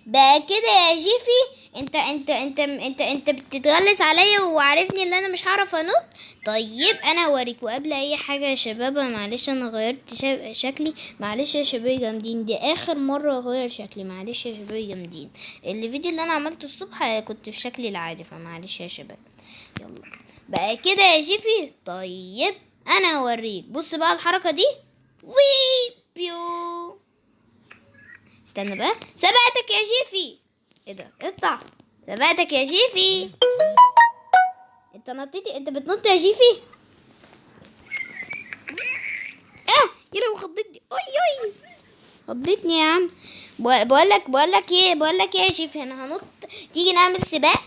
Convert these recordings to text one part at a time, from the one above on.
بقى كده يا جيفي، انت بتتغلس عليا وعارفني ان انا مش هعرف انط. طيب انا هوريك. وقبل اي حاجه يا شباب، معلش انا غيرت شكلي. معلش يا شباب جامدين، دي اخر مره اغير شكلي. معلش يا شباب جامدين، الفيديو اللي انا عملته الصبح كنت في شكلي العادي، فمعلش يا شباب. يلا بقى كده يا جيفي. طيب انا هوريك. بص بقى الحركه دي. وي بيو. استنى بقى، سبقتك يا جيفي. ايه ده؟ اطلع. سبقتك يا جيفي. انت نطيتي، انت بتنط يا جيفي. يا لو خضتني. اوي خضتني يا عم. بقول لك ايه يا جيفي، انا هنط. تيجي نعمل سباق.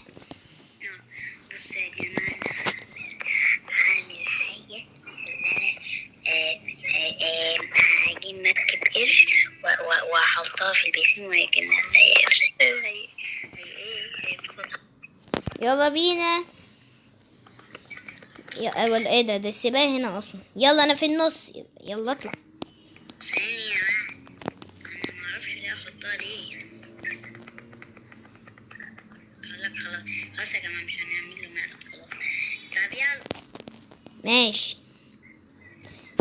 بص يا جماعة، هعمل حاجة إن أنا هجيب مركب قرش وأحطها في البيسين وهيجينا يلا بينا. ولا ايه ده السباق هنا اصلا. يلا انا في النص. يلا اطلع. ثانية واحدة، أنا معرفش ليه أحطها ليه. هقولك خلاص يا جماعة، مش هنعمل له مقلب خلاص. طب يلا ماشي.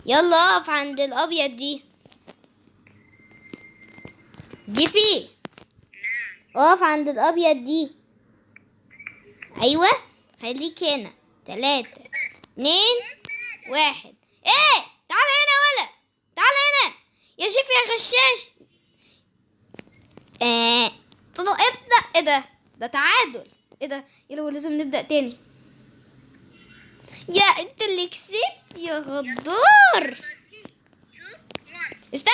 يلا اقف عند الابيض دي. جيفي اقف عند الابيض دي. ايوه خليك هنا. 3 2 1. ايه؟ تعال هنا ولا تعال هنا يا جيفي يا غشاش. طلع. ايه ده تعادل. ايه ده؟ يلا لازم نبدأ تاني. يا انت اللي كسبت يا غدار. استنى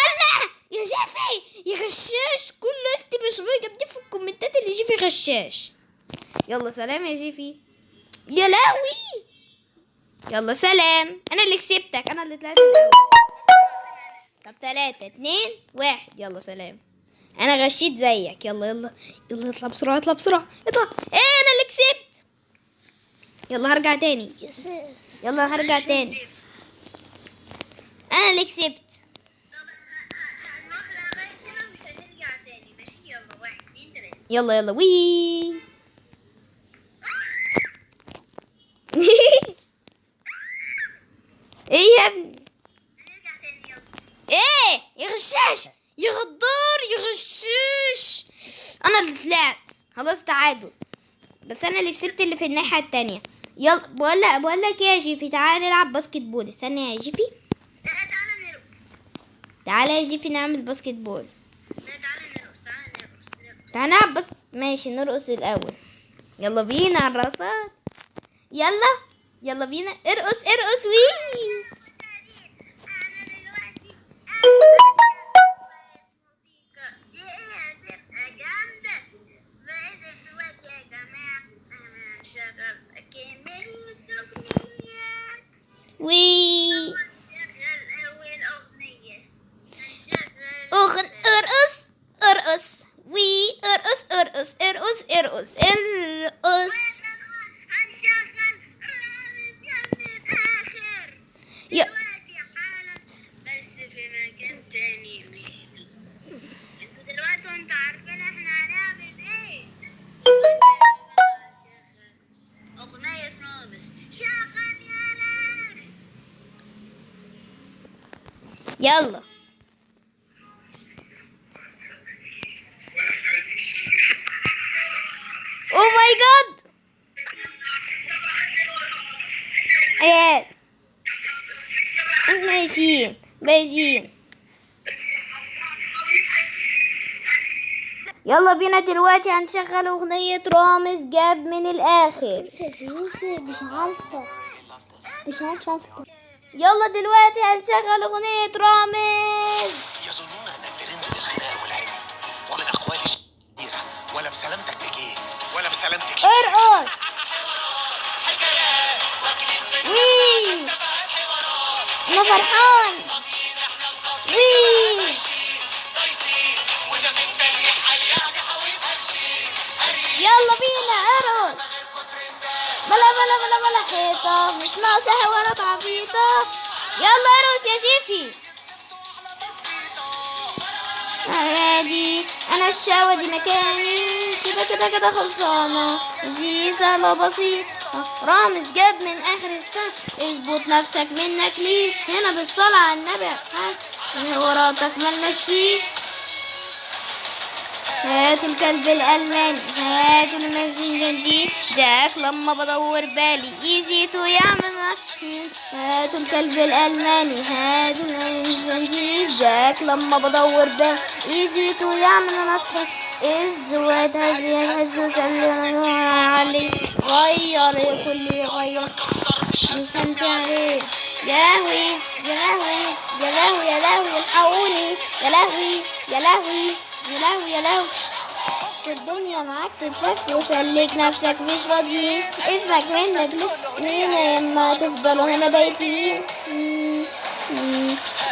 يا جيفي يا غشاش. كله اكتب يا شباب جنبي في الكومنتات اللي جيفي غشاش. يلا سلام يا جيفي. يا لاوي. يلا سلام. انا اللي كسبتك، انا اللي طلعت الاول. طب 3 2 1. يلا سلام. انا غشيت زيك. يلا اطلع بسرعه اطلع. ايه انا اللي كسبت. يلا هرجع تاني. انا اللي كسبت. يلا وي. ايه يا ابني؟ ايه يا غشاش يا غدار يا غشاش. انا اللي طلعت خلاص تعادل، بس انا اللي كسبت اللي في الناحيه التانية. يلا بقول لك ايه يا جيفي، تعالى نلعب باسكت بول. استنى يا جيفي. تعالى يا جيفي نعمل باسكت بول. تعالى نلعب ماشي نرقص الاول. يلا بينا على الرقصات. يلا بينا. ارقص وي. وي ارقص وي. ارقص. بس في مكان تاني. انتوا دلوقتي انتوا عارفين احنا هنعمل ايه؟ اغنية اسمها بس شغل يلا. او ماي جاد. ايات بايزين. يلا بينا دلوقتي هنشغل اغنية رامز جاب من الاخر. مش عارفة يلا دلوقتي هنشغل اغنية رامز. يظنون ان الترند للغناء والعلم ومن اقوال كثيرة، ولا بسلامتك بجيه ولا بسلامتك ارقص وي. انا فرحان وي. يلا بينا ارقص. بلا حيطة مش ناقصة حوارات عبيطة. يلا ارقص يا جيفي. عادي، انا الشاوة دي مكاني، كده كده كده خلصانة، دي سهلة بسيطة، رامز جاب من اخر السنة، اظبط نفسك منك ليه، هنا بالصلاة على النبي حاسس وراتك ملناش فيه. هاتوا الكلب الألماني، هاتوا المزيكا دي، جاك لما بدور بالي ايزيتو يعمل نفسي. هاتوا الكلب الألماني، هاتوا المزيكا دي، جاك لما بدور بالي ايزيتو يعمل نفسي. الزوات هزي وسلم عليه، غير كل غير مش انت عليه. يا لهوي يا لهوي يا لهوي يا لهوي الحقوني، يا لهوي يا لهوي يا لهوي يا لهوي. الدنيا معاك تتفك وسلك نفسك مش راضيين، اسمك منك ليه لما تفضلوا هنا بايتين.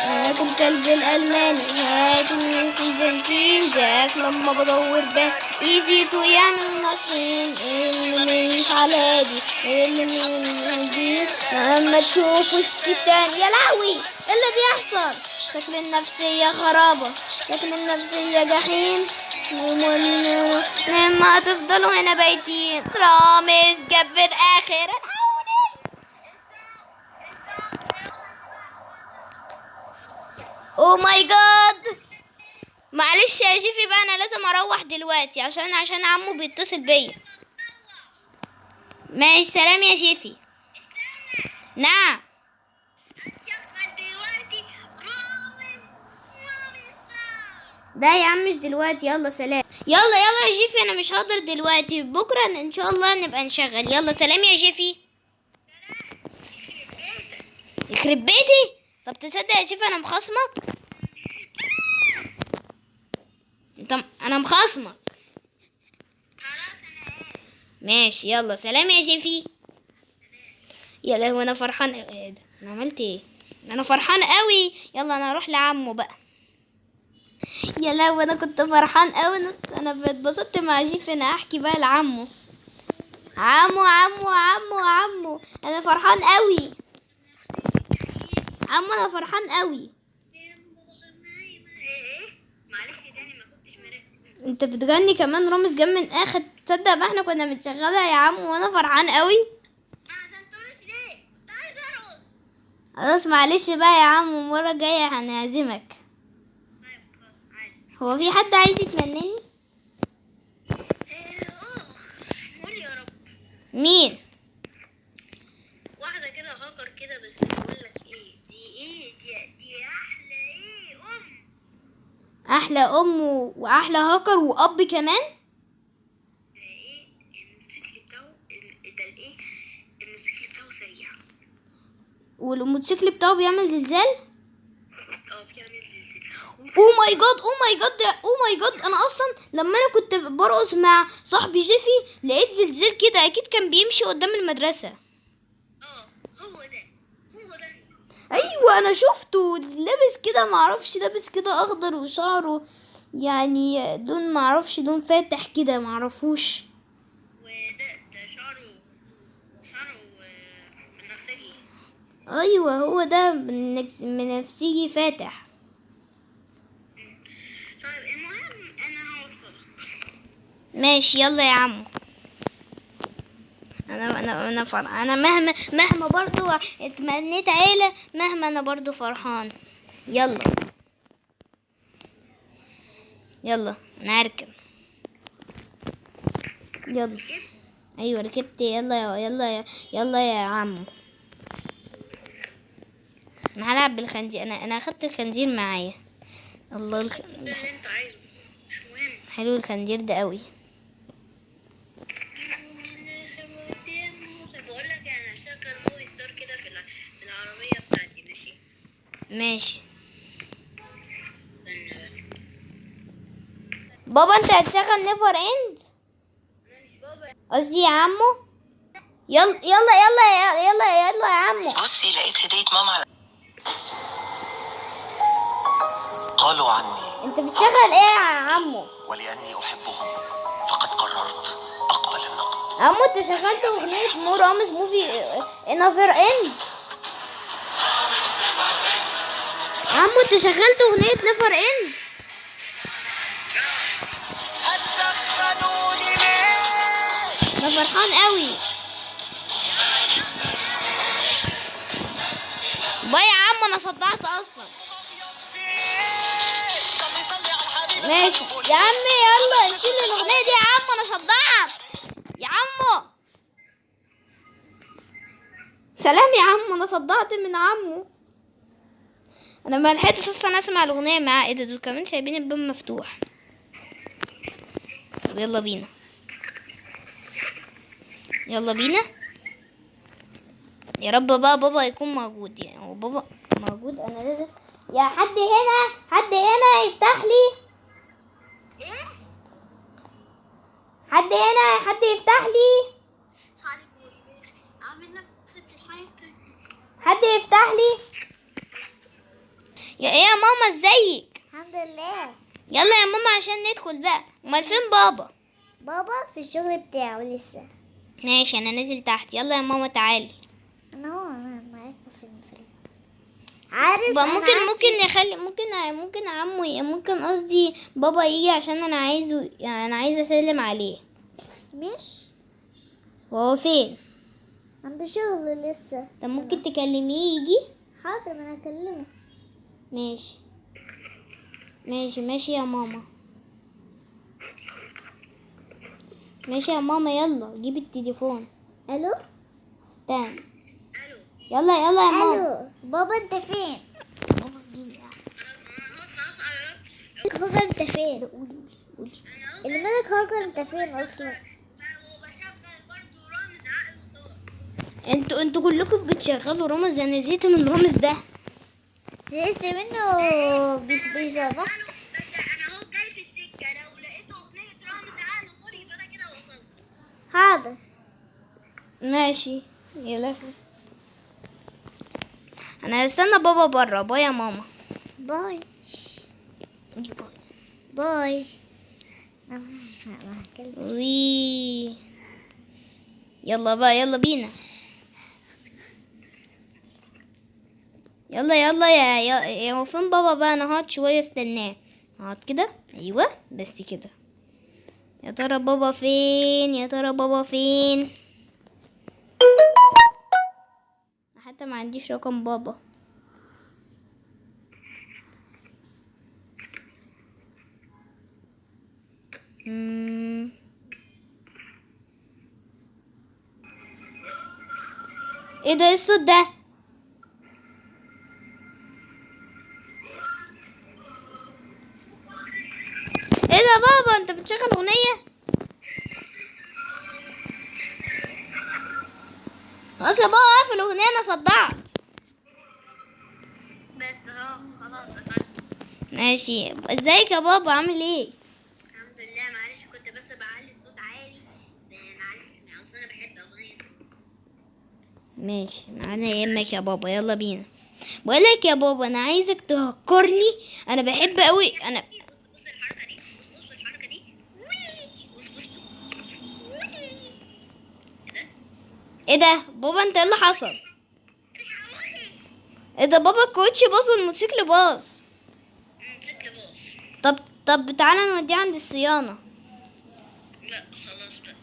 هاتوا الكلب الألماني، هاتوا الزنتين، جاك لما بدور بان ايزيتو يعمل نصين، اللي مش على دي اللي من دي لما تشوفوا الشتان. يا لهوي ايه اللي بيحصل؟ شكل النفسية خرابة، شكل النفسية جحيم، لما تفضلوا هنا بايتين. رامز جبر اخر او ماي جاد. معلش يا جيفي بقى، انا لازم اروح دلوقتي عشان عمو بيتصل بيا. ماشي سلام يا جيفي. نعم ده يا عم مش دلوقتي، يلا سلام. يلا يا جيفي انا مش هقدر دلوقتي، بكره ان شاء الله نبقى نشغل. يلا سلام يا جيفي. يخرب بيتي. طب تصدق يا جيفي انا مخصمك، انا مخصمك. ماشي يلا سلام يا جيفي. يلا وانا فرحان. ايه ده انا عملت ايه؟ انا فرحان قوي. يلا انا اروح لعمو بقى. يا لو انا كنت فرحان قوي، انا اتبسطت مع جيفي. انا احكي بقى لعمو. عمو انا فرحان قوي. عمو انا فرحان قوي. معلش تاني ما كنتش مركز. انت بتغني كمان، رامز جاب من اخر. تصدق بقى احنا كنا بنشغلها يا عمو وانا فرحان قوي. خلاص معلش بقى يا عمو، المره الجايه هنعزمك. هو في حد عايز يتمناني؟ قول يا رب. مين؟ واحدة كده هاكر كده، بس بقول لك ايه دي احلى ام واحلى هاكر واب كمان. ده ايه الموتوسيكل بتاعه ده ايه الموتوسيكل بتاعه سريع. والموتوسيكل بتاعه بيعمل زلزال. بيعمل زلزال. اوه ماي جاد انا اصلا لما انا كنت برقص مع صاحبي جيفي لقيت زلزال كده، اكيد كان بيمشي قدام المدرسة. هو ده ايوه انا شفته لابس كده، معرفش لابس كده اخضر وشعره يعني لون، معرفش لون فاتح كده معرفوش. وده شعره بنفسجي. ايوه هو ده بنفسجي فاتح. طيب المهم انا هوصلك. ماشي يلا يا عمو. انا مهما برضو اتمنيت عيلة، مهما انا برضو فرحان. يلا انا هركب. يلا ايوه ركبت. يلا يا عمو. انا هلعب بالخنزير. انا اخدت الخنزير معايا. الله ده اللي انت عايزه مش مهم. حلو الخنزير ده قوي. بقول لك انا هشغل موفي ستار كده في العربيه بتاعتي. ماشي استنى بقى. بابا انت هتشغل نيفر اند؟ انا مش بابا. قصدي يا عمو. يلا يا عمو. بصي لقيت هدية ماما قالوا عني. انت بتشغل ايه يا عمو؟ ولأني أحبهم فقد قررت أقبل النقد. عمو انت شغلت اغنية مو رامز موفي نيفر اند. عمو انت شغلت اغنية نيفر اند. انا فرحان قوي. باي يا عم، انا صدعت اصلا. ماشي يا عم، يلا نشيل الاغنيه دي يا عم، انا صدعت يا عمو. سلام يا عم، انا صدعت من عمو. انا ما لحقتش اصلا اسمع الاغنيه معاه. ايه ده، دول كمان سايبين الباب مفتوح. طب يلا بينا، يلا بينا. يا رب بقى بابا يكون موجود. يعني هو بابا موجود؟ انا لازم. يا حد هنا، حد هنا يفتح لي. حد هنا، حد يفتح لي. حد يفتح لي. يا ايه يا ماما، ازيك؟ الحمد لله. يلا يا ماما عشان ندخل بقى. امال فين بابا؟ بابا في الشغل بتاعه لسه. ماشي، انا نازل تحت. يلا يا ماما تعالي. انا معاك في المسلسل. عارف بقى أنا ممكن نخلي، ممكن عمو، ممكن قصدي بابا يجي عشان انا عايزه، يعني انا عايزه اسلم عليه. مش وهو فين؟ عنده شغل لسه. طب ممكن تكلميه يجي؟ حاضر، ما انا اكلمه. ماشي ماشي ماشي يا ماما. ماشي يا ماما، يلا جيبي التليفون. الو. استنى. يلا يلا يا ماما. الو بابا، انت فين؟ بابا مين يعني؟ خاكر انت فين؟ قولي. اللي مالك خاكر انت فين اصلا؟ انتوا كلكم بتشغلوا رامز، انا زهقت من رامز ده. زهقت منه. بيصرخ. انا اهو جاي في السكه، لو لقيت اغنيه رامز عقل طول يبقى انا كده وصلت. حاضر. ماشي يلا. انا هستنى بابا بره. باي يا ماما. باي. قولي باي. باي. وي. يلا بقى، يلا بينا. يلا يلا يا فين بابا بقى؟ انا هقعد شويه استناه. هقعد كده، ايوه بس كده. يا ترى بابا فين؟ يا ترى بابا فين؟ حتى ما عنديش رقم بابا. ايه ده، ايه الصوت ده؟ ايه ده بابا، انت بتشغل اغنيه؟ اصل بابا قافل الاغنيه، انا صدعت. بس اهو خلاص قفلت. ماشي. ازيك يا بابا، عامل ايه؟ الحمد لله. معلش كنت بس بعلي الصوت عالي، معلش اصل انا بحب اغنيه. ماشي، معانا يهمك يا بابا. يلا بينا. بقولك يا بابا، انا عايزك تهكرني. انا بحب قوي. انا بص الحركه دي، بص الحركه دي. بص. ايه ده بابا، انت ايه اللي حصل؟ ايه ده بابا، الكوتش باظ والموتوسيكل باظ. طب تعالى نوديه عند الصيانة. لا خلاص بقى.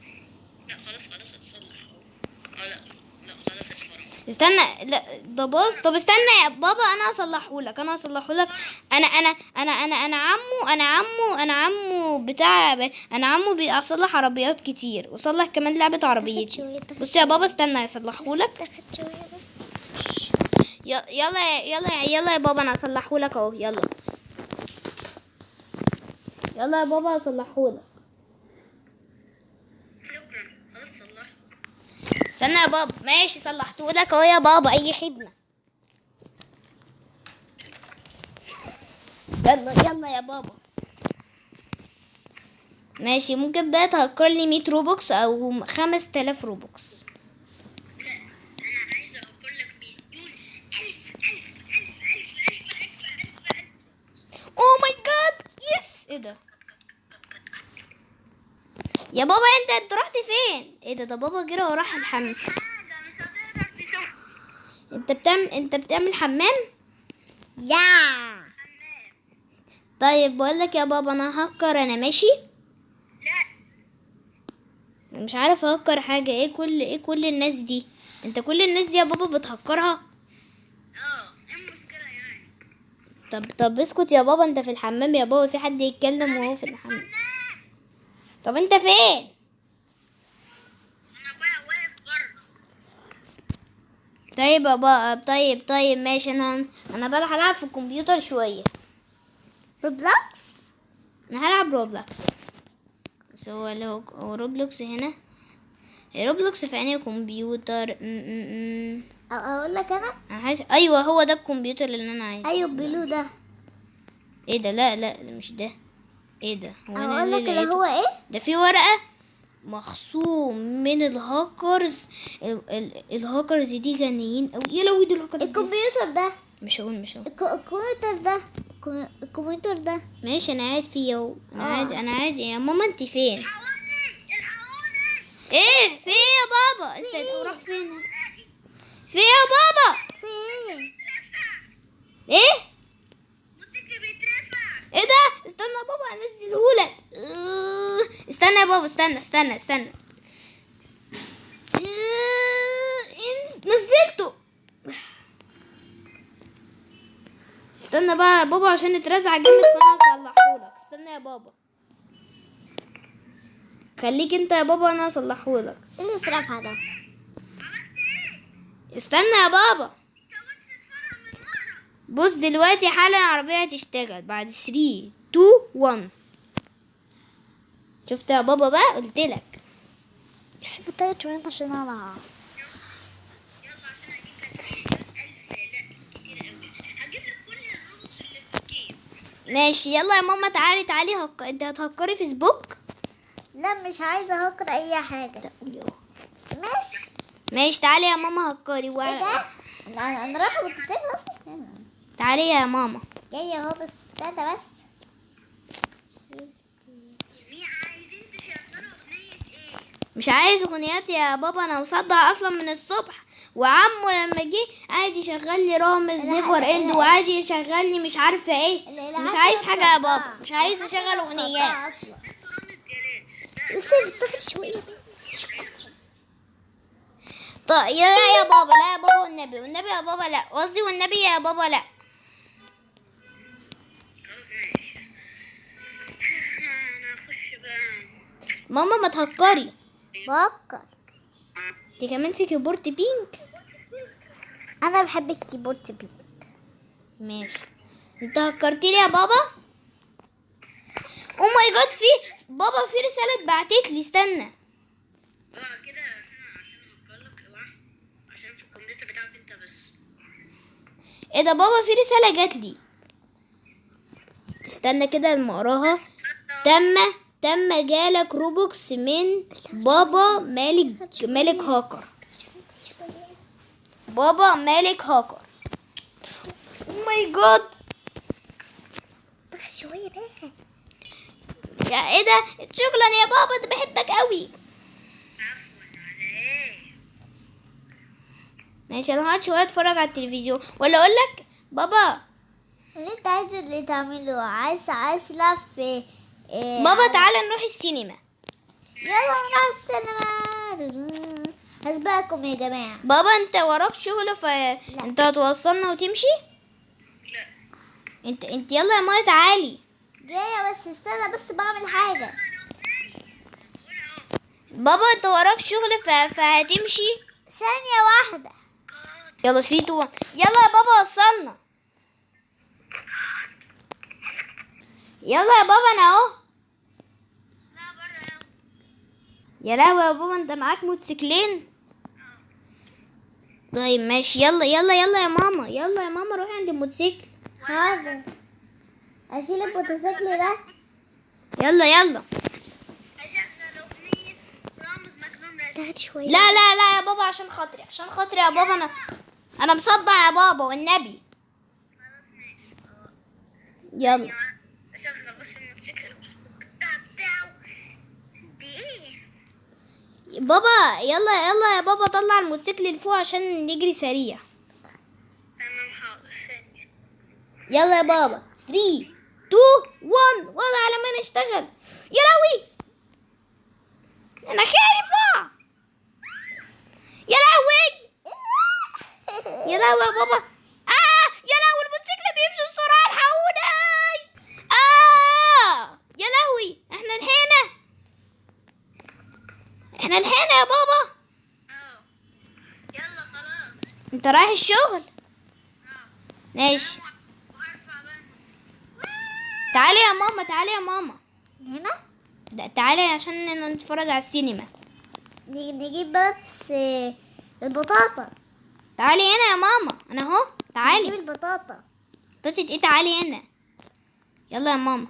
لا خلاص اتصلح. لا خلاص اتفرج. استنى، لا ده باظ. طب استنى يا بابا، انا هصلحهولك. انا عمو بتاع. انا عمو بيصلح عربيات كتير، وصلح كمان لعبة عربيتي. بص يا بابا، استنى هصلحهولك. تاخد شوية بس. يلا يا بابا، انا هصلحهولك اهو. يلا يا بابا، هصلحهولك. شكرا خلاص صلحت. استنى يا بابا. ماشي، صلحتهولك اهو يا بابا. اي خدمة. يلا يا بابا. ماشي، ممكن بقى تهكر لي 100 روبوكس او 5000 روبوكس. لا انا عايزه اقول لك مليون ألف. اوه ماي جاد، يس. ايه ده يا بابا، انت رحت فين؟ ايه ده بابا جرى وراح الحمام. حاجه مش هتقدر تشوف. انت بتعمل حمام؟ يا حمام. طيب بقول لك يا بابا، انا هكر. انا ماشي. لا مش عارف اهكر حاجة. ايه كل الناس دي؟ انت كل الناس دي يا بابا بتهكرها؟ ايه المشكلة يعني؟ طب اسكت يا بابا، انت في الحمام يا بابا، في حد يتكلم وهو في الحمام. طب انت فين؟ انا بقى واقف بره. طيب يا بابا، طيب ماشي. انا بقى هلعب في الكمبيوتر شوية. روبلوكس. انا هلعب روبلوكس. بس هو لو روبلوكس هنا، روبلوكس في انهي كمبيوتر؟ اقول لك انا. انا عايز، ايوه هو ده الكمبيوتر اللي انا عايزه. ايوه بلو ده. ايه ده؟ لا ده مش ده. ايه ده؟ هو انا اقول اللي لك اللي لقيته؟ هو ايه. ده في ورقة مخصوم من الهاكرز. الهاكرز دي غنيين اوي. يا لوي، دول الهاكرز دي. الكمبيوتر ده. مش هقول. الكمبيوتر ده. الكمبيوتر ده. ماشي انا قاعد فيه اهو. انا قاعد يا ماما. انت فين؟ الحقوني. ايه في ايه يا بابا؟ استنى، راح فين؟ في ايه يا بابا؟ في ايه؟ ايه موسيقى بيترفع. ايه ده؟ استنى يا بابا انزلهولك. استنى يا بابا، استنى. نزلته. استنى بقى يا بابا عشان اترزع جامد، فانا هصلحهولك. استنى يا بابا، خليك انت يا بابا، انا هصلحهولك. ايه اللي اترفع ده؟ استنى يا بابا. بص دلوقتي حالا العربية هتشتغل بعد 3 2 1. شفت يا بابا بقى؟ قلتلك. في التلات شوية عشان انا. يلا عشان اجيب لك 1000. لا كتير قوي. هجيب لك كل الروبوتس اللي في الجيم. ماشي يلا يا ماما، تعالي انت هتهكري فيسبوك؟ لا مش عايزة اهكر اي حاجة. ماشي. تعالي يا ماما هكري ايه ده؟ انا رايحة بالتسيب اصلا. تعالي يا ماما. جاية اهو بس استنى بس. مين عايزين تشغلوا اغنية ايه؟ مش عايز اغنيات يا بابا، انا مصدع اصلا من الصبح. وعمو لما جه قاعد يشغل لي رامز نيفر اند، وقعد يشغل لي مش عارفه ايه. مش عايز حاجه يا بابا، مش عايز اشغل اغنيات. انتوا رامز جلال. بس بتاخد شوية. طيب لا يا بابا، لا يا بابا، والنبي يا بابا لا، قصدي والنبي يا بابا لا. خلاص ماشي. انا هخش بقى. ماما ما تهكري. بفكر. انت كمان في كيبورد بينك؟ انا بحب الكيبورد بينك. ماشي. انت هكرتي لي يا بابا؟ او ماي جاد، في بابا في رساله اتبعتت لي. استنى. كده عشان اوكلك اوعى. عشان في الكمبيوتر بتاعك انت بس. ايه ده بابا؟ في رساله جات لي. استنى كده لما اقراها. تم جالك روبوكس من بابا مالك هاكر. بابا مالك هاكر. او ماي جاد. بس شوية بقى. يا ايه ده؟ شكرا يا بابا، ده بحبك قوي. عفوا على ايه؟ ماشي انا هقعد شويه اتفرج على التلفزيون، ولا اقول لك بابا؟ اللي انت عايزه اللي تعمله. عايز تلعب في إيه؟ بابا تعالى نروح السينما. يلا نروح السينما. هسبقكم يا جماعة. بابا انت وراك شغل فانت هتوصلنا وتمشي؟ لا. انت يلا يا ماما تعالي. جاية بس استنى بس بعمل حاجة. بابا انت وراك شغل فهتمشي. ثانية واحدة. يلا 3 2 1. يلا يا بابا وصلنا. يلا يا بابا انا اهو. لا بره. يا لهوي يا بابا، انت معاك موتوسيكلين؟ طيب ماشي. يلا يا ماما، يلا يا ماما روحي عند الموتوسيكل. حاضر. اشيل الموتوسيكل ده. يلا اشغل اغنية رامز مجنون رسم. تعال شوية. لا يا بابا، عشان خاطري يا بابا، انا مصدع يا بابا والنبي. خلاص ماشي. يلا اشغل بس الموتوسيكل بتاعه. دي ايه؟ بابا، يلا يا بابا، طلع الموتوسيكل لفوق عشان نجري سريع. تمام حاضر. ثانية. يلا يا بابا 3 2 1. وضع على ما نشتغل. يا لهوي انا خايف. لهوي يا بابا. يا لهوي الموتوسيكل بيمشي بسرعة، الحقوني. يا لهوي احنا لحقنا. احنا لحقنا يا بابا. يلا خلاص. انت رايح الشغل؟ ماشي. وارفع بقى الموسيقى. تعالي يا ماما، تعالي يا ماما. هنا تعالي عشان نتفرج على السينما. نجيب بس البطاطا. تعالي هنا يا ماما، انا اهو. نجيب تعالي. البطاطا. طتت ايه؟ تعالي هنا. يلا يا ماما.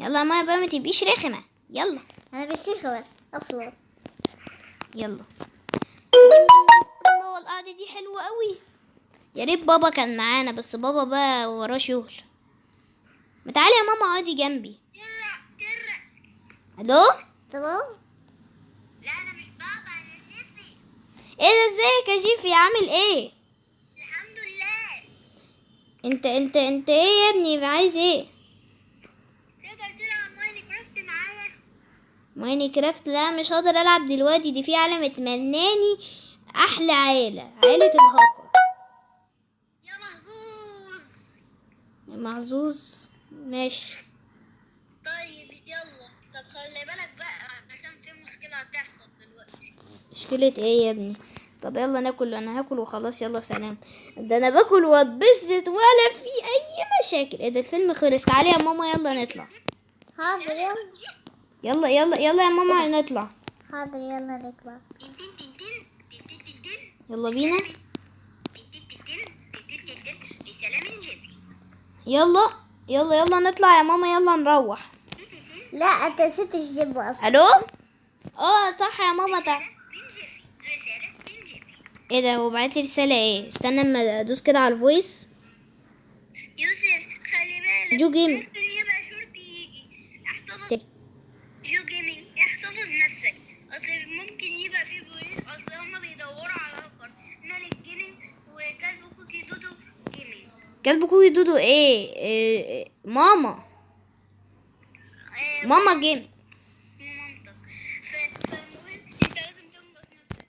يلا يا ماما بقى ما تبقيش رخمة. يلا انا مش شيخة اصلا. يلا. الله القعدة دي حلوة قوي. يا ريت بابا كان معانا، بس بابا بقى وراه شغل. ما تعالي يا ماما اقعدي جنبي. الو. تمام. لا انا مش بابا، انا شيفي. ايه ده؟ ازيك يا جيفي؟ عامل ايه؟ الحمد لله. انت ايه يا ابني؟ عايز ايه؟ تقدر تلعب ماينكرافت معايا؟ ماينكرافت؟ لا مش هقدر العب دلوقتي، دي في عالم اتمناني احلى عيلة الهاكر. يا محظوظ. محظوظ. ماشي. طيب يلا، طب خلي بالك بقى عشان في مشكلة هتحصل دلوقتي. مشكلة ايه يا ابني؟ طب يلا ناكل، انا هاكل وخلاص. يلا سلام. ده انا باكل واتبسط ولا في اي مشاكل. ايه ده؟ الفيلم خلص. تعالي يا ماما يلا نطلع. حاضر يلا. يلا يلا يلا يا ماما نطلع. حاضر يلا نطلع. تن تن تن تن تن تن تن. يلا بينا. تن تن تن تن تن تن. بسلام جيبي. يلا يلا يلا نطلع يا ماما. يلا نروح. لا انت نسيت الجيب اصلا. الو. صح يا ماما. من جيبي. رسالة من جيبي. ايه ده؟ هو بعت لي رسالة ايه؟ استنى اما ادوس كده على الفويس. يوسف خلي بالك. جو جيمنج. ممكن يبقى شرطي يجي. احتفظ. جو جيمنج احتفظ نفسك. اصل ممكن يبقى في بوليس، اصل هما بيدوروا على هاكر. ملك جيمنج وكلب كوكي دودو جيمنج. كلب كوي دودو إيه ماما. ماما جيم. مامتك. فالمهم انت لازم تنقذ نفسك.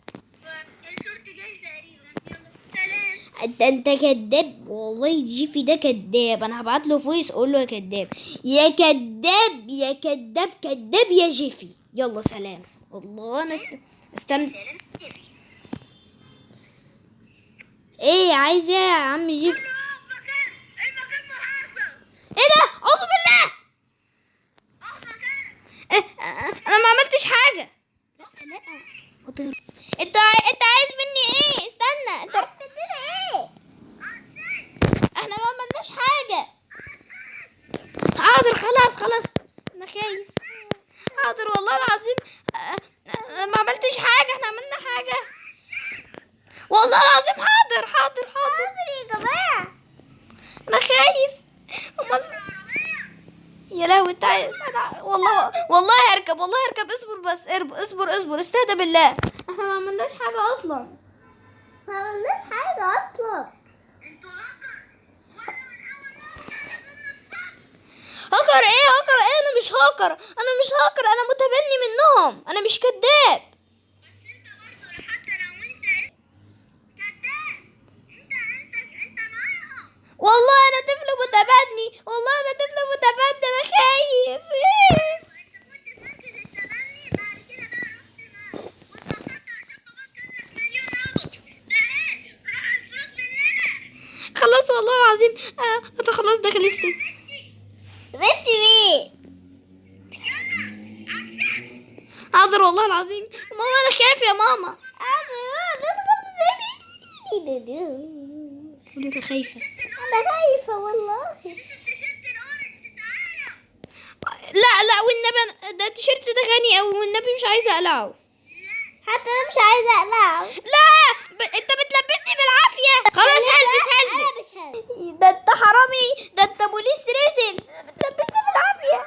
فالشرطي جاي تقريبا. يلا سلام. انت كداب والله. جيفي ده كداب. انا هبعت له فويس اقول له يا كداب يا كداب يا كداب كداب يا جيفي. يلا سلام. والله انا استنى. سلام جيبي. ايه عايز ايه يا عم جيفي؟ المكان محاصر. ايه ده؟ اعوذ بالله. اقف مكانك. انا ما عملتش حاجه. لا انت عايز مني ايه؟ استنى. انت مننا ايه؟ احنا ما عملناش حاجه. حاضر خلاص انا خايف. حاضر والله العظيم. انا ما عملتش حاجه. احنا عملنا حاجه والله العظيم. حاضر يا جماعه. انا خايف. يا لهوي انت والله هركب. اصبر بس. اصبر استهدى بالله. احنا ما عملناش حاجه اصلا. انتوا هاكر. وانا من اول مره من الصبح. هاكر ايه؟ انا مش هاكر. انا متبني منهم. انا مش كذاب. بس انت برضه حتى لو انت كذاب. انت معاهم. والله انا طفل متبني. انا خايف. انت كنت مركز التبني، بعد كده بقى رحت واتنططت عشان خلاص كان لك مليون رابط. ده ايه؟ روح الفلوس مننا. خلاص والله العظيم. انت خلاص داخل السجن. بنتي مين؟ حاضر والله العظيم. ماما انا خايف يا ماما. قولي انا خايفه. انا خايفة والله. لبست تيشيرت الاورنج. تعالى. لا والنبي ده التيشيرت ده غني قوي والنبي مش عايزه اقلعه. حتى انا مش عايزة اقلعه. لا انت بتلبسني بالعافيه. خلاص هلبس. ده انت حرامي. ده انت بوليس رسل. بتلبسني بالعافيه.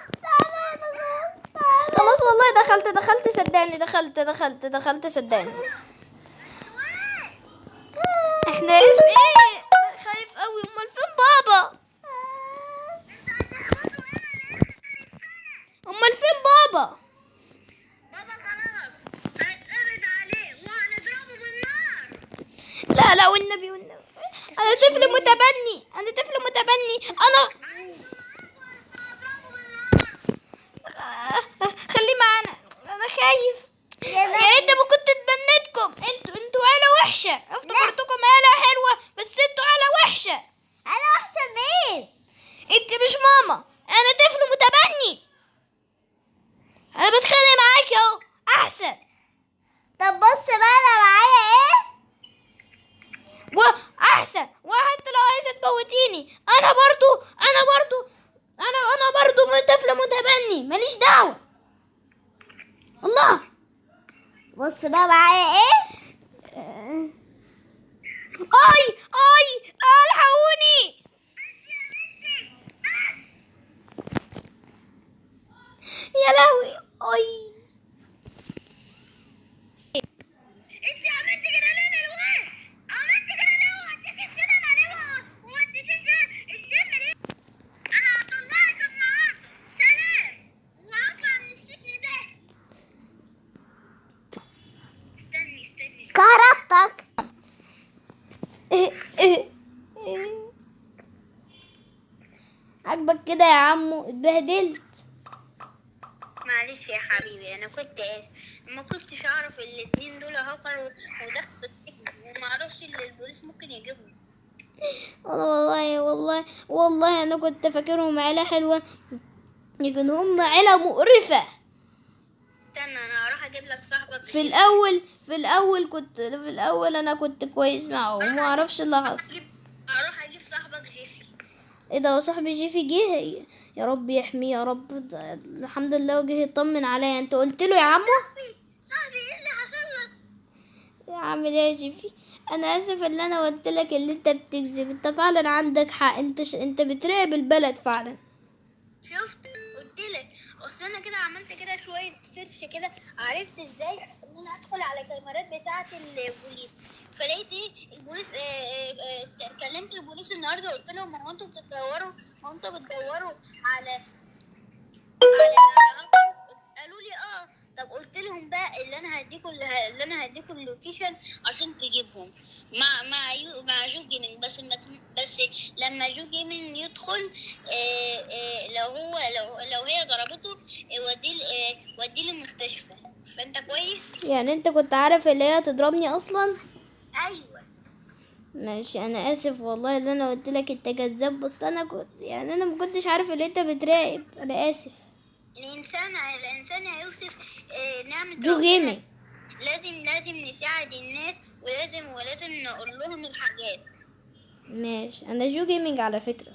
خلاص والله دخلت صدقني. دخلت صدقني. احنا في ايه؟ انا خايف قوي. امال فين بابا؟ بابا بابا خلاص هيتقبض عليه وهنضربه بالنار. والنبي والنبي. انا طفل متبني، انا طفل متبني. انا خليه معانا، انا خايف. يا ريت ما كنت اتبنيتكم. انتوا عيلة وحشة. افتكرتكم عيلة حلوة بس انتوا عيلة وحشة. انا وحشة مين؟ انت مش ماما، انا طفل متبني. انا بتخانق معاكي اهو احسن. طب بص بقى انا معايا ايه؟ واحسن، وحتى لو عايزه تموتيني انا برضو طفل متبني ماليش دعوه. الله. بص بقى معايا ايه؟ اي الحقوني. يا لهوي. انت عملت كده ليه للواد؟ عملت كده ليه ووديتي السينما عليه ووديتي الجيم ليه؟ انا هطلعك النهارده سلام وهطلع من السجن ده. استني كهربتك. عاجبك كده يا عمو؟ اتبهدلت. معلش يا حبيبي انا كنت اسف، ما كنتش اعرف الاتنين دول هاكر ودخلوا السجن وما اعرفش اللي البوليس ممكن يجيبهم. والله انا كنت فاكرهم عيله حلوه، لكن هم عيله مقرفه. استنى انا هروح اجيب لك صاحبك. في الاول انا كنت كويس معه وما اعرفش اللي حصل. هروح اجيب صاحبك جيفي. ايه ده؟ هو صاحبي جيفي جه؟ يا رب يحميه يا رب. الحمد لله وجه يطمن عليا. انت قلت له يا عمو؟ صاحبي ايه اللي حصل لك؟ يا عم يا جيفي، انا اسف ان انا قلت لك اللي انت بتكذب. انت فعلا عندك حق. انت بتراقب البلد فعلا. شفت؟ قلت لك. اصل انا كده عملت كده شويه سيرش كده، عرفت ازاي ان انا ادخل على الكاميرات بتاعه البوليس، فلقيت ايه البوليس. كلمت البوليس النهارده قلت لهم هو انتوا بتدوروا على قالوا لي طب قلت لهم بقى اللي انا هديكم اللوكيشن عشان تجيبهم مع جو جيمنج. بس لما جو جيمنج يدخل لو هي ضربته وديه المستشفى. فانت كويس؟ يعني انت كنت عارف اللي هي تضربني اصلا؟ ايوه ماشي. انا اسف والله اللي انا قلت لك انت كذاب، بس انا ما كنتش عارف اللي انت بتراقب. انا اسف. الانسان يا يوسف نعمة جو ربنا. جيمنج. لازم نساعد الناس ولازم نقول لهم الحاجات. ماشي. انا جو جيمنج على فكرة.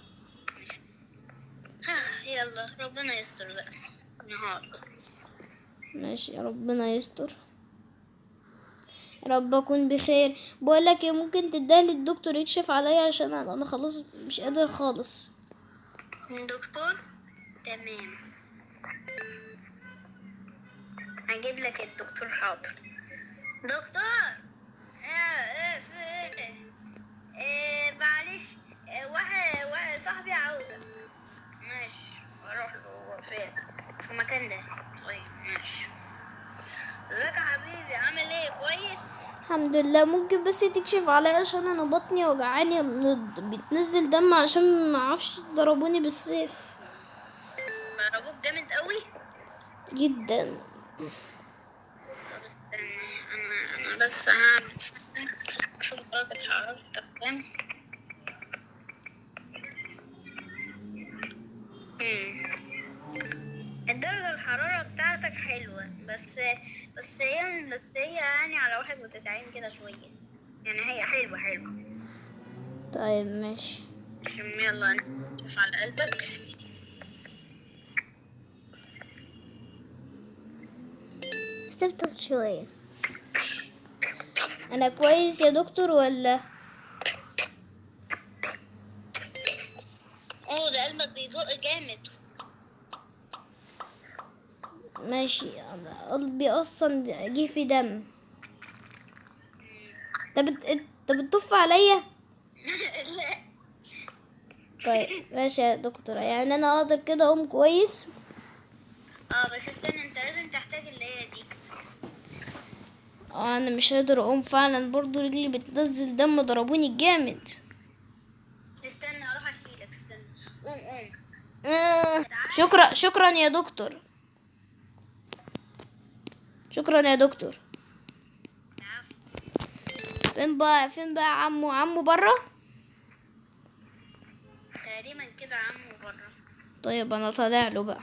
يلا ربنا يستر بقى النهارده. ماشي. ربنا يستر. رب اكون بخير. بقول لك ايه، ممكن تديها للدكتور يكشف عليا عشان انا خلاص مش قادر خالص. دكتور تمام، هجيب لك الدكتور. حاضر دكتور. في ايه؟ معلش واحد صاحبي عاوزك. ماشي اروح له. هو فين؟ في المكان ده. طيب ماشي. ازيك يا حبيبي؟ عامل ايه؟ كويس الحمد لله. ممكن بس تكشف عليا عشان انا بطني وجعاني بتنزل دم عشان ما اعرفش ضربوني بالسيف. ضربوك جامد قوي جدا. طب استنى انا بس هعمل اشوف درجة حرارتك كام. درجة الحرارة بتاعتك حلوة بس هي يعني على 91 كده شوية، يعني هي حلوة. طيب ماشي. يلا نشوف على قلبك. سبته شوية. انا كويس يا دكتور ولا؟ ده قلبك بيدق جامد. ماشي. أنا قلبي اصلا جه في دم. انت بتطف عليا؟ لا طيب ماشي يا دكتور، يعني انا اقدر كده اقوم كويس؟ بس استنى، انت لازم تحتاج اللي هي دي. انا مش قادر اقوم فعلا، برضو رجلي بتنزل دم، ضربوني جامد. استنى اروح اشيلك، استنى. قوم. شكرا يا دكتور. شكرا يا دكتور. فين بقى عمو بره؟ تقريبا كده عمو بره. طيب انا طالع له بقى.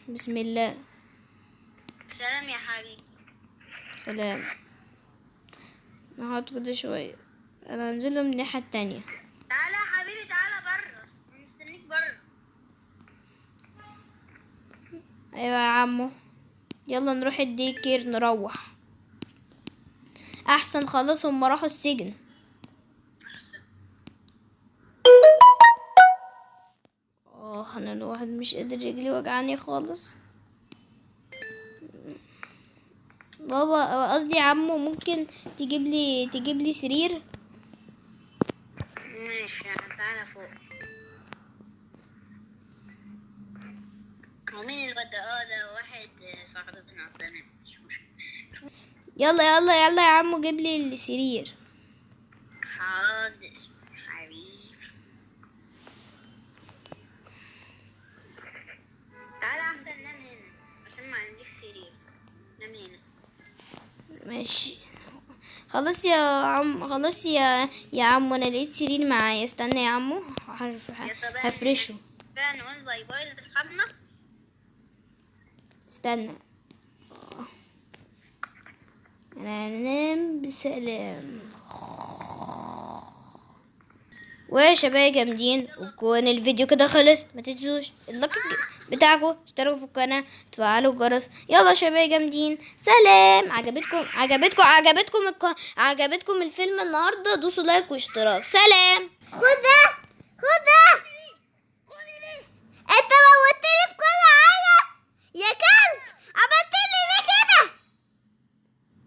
بسم الله. سلام يا حبيبي. سلام. نقعد كده شوية، انا هنزله من الناحية التانية. تعالى يا حبيبي، تعالى بره، مستنيك بره. ايوه يا عمو، يلا نروح الديكير نروح احسن، خلاص هم راحوا السجن. انا الواحد مش قادر، رجلي وجعاني خالص. بابا قصدي عمو، ممكن تجيب لي سرير؟ ماشي، تعالى فوق. ومين الواد ده؟ ده واحد صاحبنا، تمام، مش مشكلة. يلا يا عمو، جيب لي السرير. حاضر حبيبي. تعالى احسن نام هنا عشان ما عنديش سرير. نام هنا. ماشي. خلاص يا عمو، انا لقيت سرير معايا. استنى يا عمو، هفرشه. بقى نقول باي باي لاصحابنا. استنى، انا هنام بسلام. ويا شباب جامدين، وكون الفيديو كده خلص، ما تنسوش اللايك بتاعكم، اشتركوا في القناه، تفعلوا الجرس. يلا شباب جامدين، سلام. عجبتكم الفيلم النهارده؟ دوسوا لايك واشتراك. سلام. خد ده